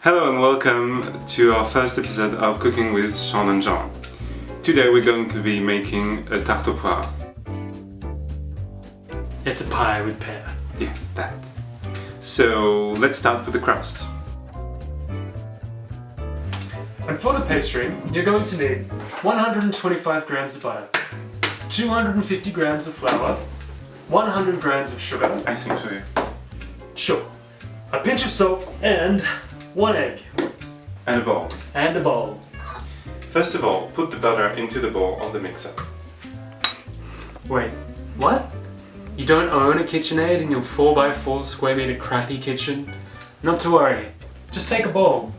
Hello and welcome to our first episode of Cooking with Seanandjean. Today we're going to be making a tarte aux poires. It's a pie with pear. Yeah, that. So let's start with the crust. And for the pastry, you're going to need 125 grams of butter, 250 grams of flour, 100 grams of sugar, Icing sugar. sure, a pinch of salt, and 1 egg. And a bowl. And a bowl. First of all, put the butter into the bowl of the mixer. Wait, what? You don't own a KitchenAid in your 4x4 square meter crappy kitchen? Not to worry, just take a bowl.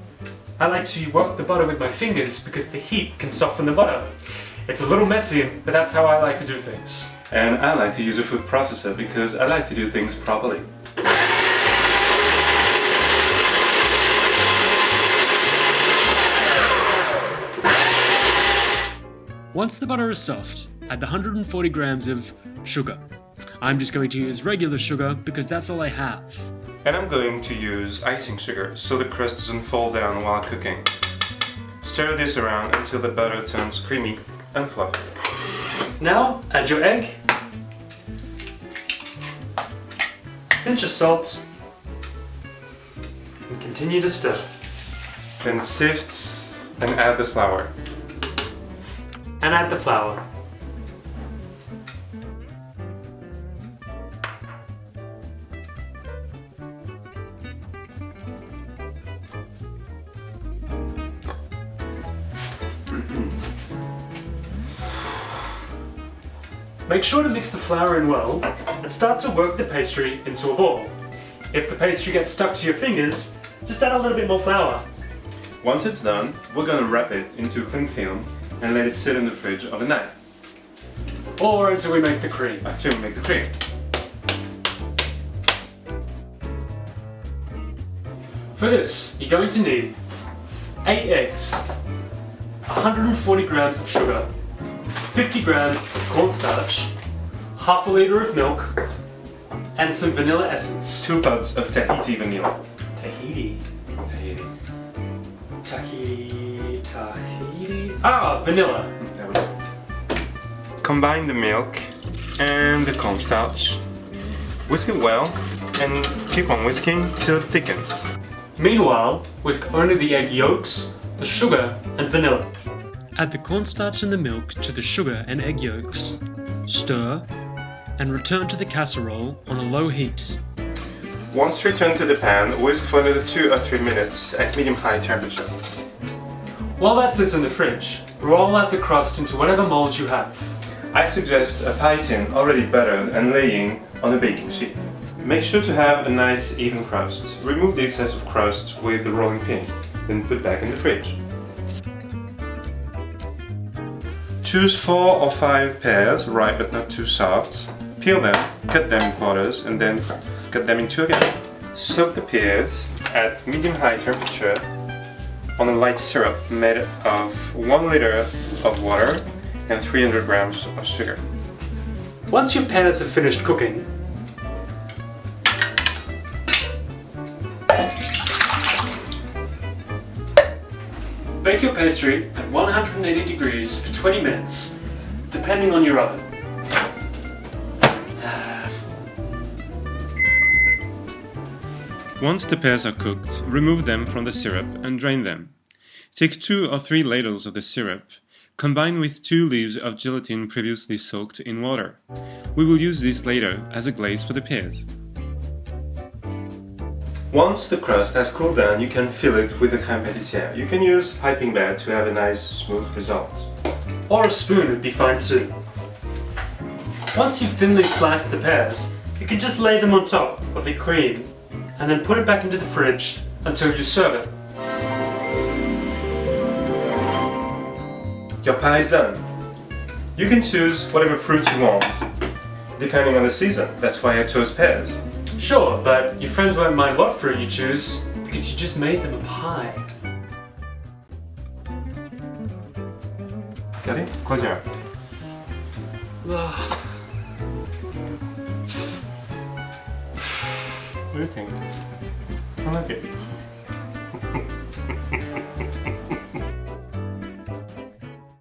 I like to work the butter with my fingers because the heat can soften the butter. It's a little messy, but that's how I like to do things. And I like to use a food processor because I like to do things properly. Once the butter is soft, add the 140 grams of sugar. I'm just going to use regular sugar because that's all I have. And I'm going to use icing sugar so the crust doesn't fall down while cooking. Stir this around until the butter turns creamy and fluffy. Now, add your egg, pinch of salt, and continue to stir. Then sift and add the flour. And add the flour. Make sure to mix the flour in well and start to work the pastry into a ball. If the pastry gets stuck to your fingers, just add a little bit more flour. Once it's done, we're going to wrap it into cling film and let it sit in the fridge overnight. Or until we make the cream. After we make the cream. For this, you're going to need 8 eggs, 140 grams of sugar, 50 grams of cornstarch, half a litre of milk, and some vanilla essence. 2 pots of Tahiti vanilla. Tahiti. Tahiti. Tahiti. Tahiti. Ah, vanilla. There we go. Combine the milk and the cornstarch. Whisk it well and keep on whisking till it thickens. Meanwhile, whisk only the egg yolks, the sugar, and vanilla. Add the cornstarch and the milk to the sugar and egg yolks. Stir, and return to the casserole on a low heat. Once returned to the pan, whisk for another 2 or 3 minutes at medium-high temperature. While that sits in the fridge, roll out the crust into whatever mold you have. I suggest a pie tin already buttered and laying on a baking sheet. Make sure to have a nice even crust. Remove the excess of crust with the rolling pin, then put back in the fridge. Choose 4 or 5 pears, ripe but not too soft. Peel them, cut them in quarters, and then cut them in 2 again. Soak the pears at medium-high temperature on a light syrup made of 1 liter of water and 300 grams of sugar. Once your pears have finished cooking, bake your pastry at 180 degrees for 20 minutes, depending on your oven. Once the pears are cooked, remove them from the syrup and drain them. Take 2 or 3 ladles of the syrup, combine with 2 leaves of gelatin previously soaked in water. We will use this later as a glaze for the pears. Once the crust has cooled down, you can fill it with the crème pâtissière. You can use a piping bag to have a nice smooth result. Or a spoon would be fine too. Once you've thinly sliced the pears, you can just lay them on top of the cream and then put it back into the fridge until you serve it. Your pie is done. You can choose whatever fruit you want, depending on the season. That's why I chose pears. Sure, but your friends won't mind what fruit you choose because you just made them a pie. Regardez, croisière. What do you think? I like it.